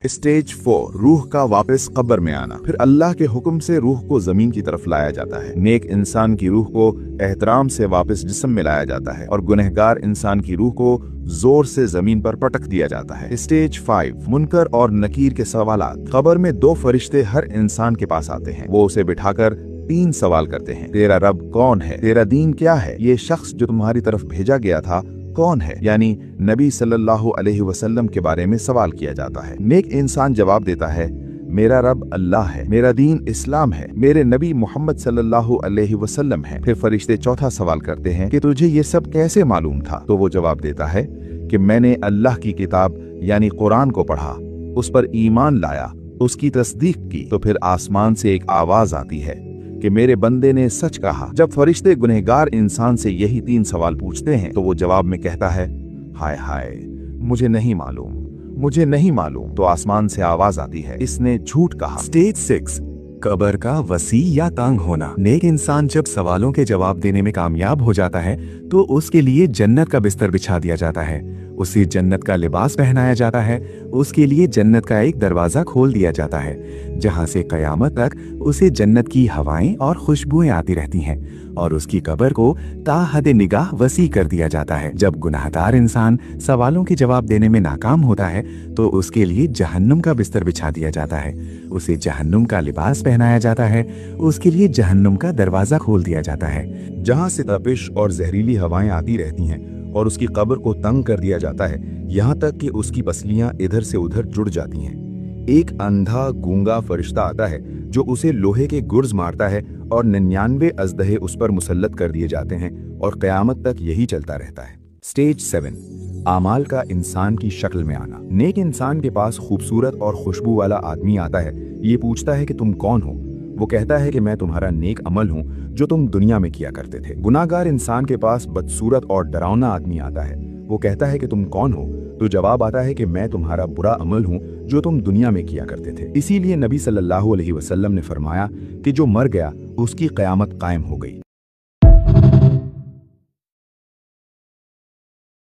Stage 4 रूह का वापस कब्र में आना। फिर अल्लाह के हुक्म से रूह को जमीन की तरफ लाया जाता है। नेक इंसान की रूह को एहतराम से वापस जिस्म में लाया जाता है और गुनहगार इंसान की रूह को जोर से जमीन पर पटक दिया जाता है। स्टेज 5 मुनकर और नकीर के सवालात। कब्र में 2 फरिश्ते हर इंसान के पास आते हैं। वो उसे बिठाकर 3 सवाल करते हैं। तेरा रब कौन है? तेरा दीन क्या है? ये शख्स जो तुम्हारी तरफ भेजा गया था कौन है? यानी नबी सल्लल्लाहु अलैहि वसल्लम के बारे में सवाल किया जाता है। नेक इंसान जवाब देता है, मेरा रब अल्लाह है, मेरा दीन इस्लाम है, मेरे नबी मोहम्मद सल्लल्लाहु अलैहि वसल्लम है। फिर फरिश्ते चौथा सवाल करते हैं कि तुझे ये सब कैसे मालूम था? तो वो जवाब देता है कि मैंने अल्लाह की किताब यानी कुरान को पढ़ा, उस पर ईमान लाया, उसकी तस्दीक की। तो फिर आसमान से एक आवाज आती है कि मेरे बंदे ने सच कहा। जब फरिश्ते गुनहगार इंसान से यही 3 सवाल पूछते हैं तो वो जवाब में कहता है, हाय हाय, मुझे नहीं मालूम, मुझे नहीं मालूम। तो आसमान से आवाज आती है, इसने झूठ कहा। स्टेज 6 कब्र का वसी या तंग होना। नेक इंसान जब सवालों के जवाब देने में कामयाब हो जाता है तो उसके लिए जन्नत का बिस्तर बिछा दिया जाता है, उसे जन्नत का लिबास पहनाया जाता है, उसके लिए जन्नत का एक दरवाजा खोल दिया जाता है जहां से कयामत तक उसे जन्नत की हवाएं और खुशबुएं आती रहती हैं और उसकी कब्र को ताहद निगाह वसी कर दिया जाता है। जब गुनाहगार इंसान सवालों के जवाब देने में नाकाम होता है तो उसके लिए जहन्नुम का बिस्तर बिछा दिया जाता है, उसे जहन्नुम का लिबास पहनाया जाता है, उसके लिए जहन्नुम का दरवाजा खोल दिया जाता है जहां से तपिश और जहरीली हवाएं आती रहती हैं और उसकी कब्र को तंग कर दिया जाता है, यहाँ तक कि उसकी पसलियां इधर से उधर जुड़ जाती हैं। एक अंधा गूंगा फरिश्ता आता है जो उसे लोहे के गुर्ज मारता है और 99 अजदहे उस पर मुसल्लत कर दिए जाते हैं और कयामत तक यही चलता रहता है। स्टेज 7 आमाल का इंसान की शक्ल में आना। नेक इंसान के पास खूबसूरत और खुशबू वाला आदमी आता है। ये पूछता है कि तुम कौन हो? वो कहता है कि मैं तुम्हारा नेक अमल हूँ जो तुम दुनिया में किया करते थे। गुनाहगार इंसान के पास बदसूरत और डरावना आदमी आता है। वो कहता है कि तुम कौन हो? तो जवाब आता है कि मैं तुम्हारा बुरा अमल हूँ जो तुम दुनिया में किया करते थे। इसीलिए नबी सल्लल्लाहु अलैहि वसल्लम ने फरमाया कि जो मर गया उसकी कयामत कायम हो गई।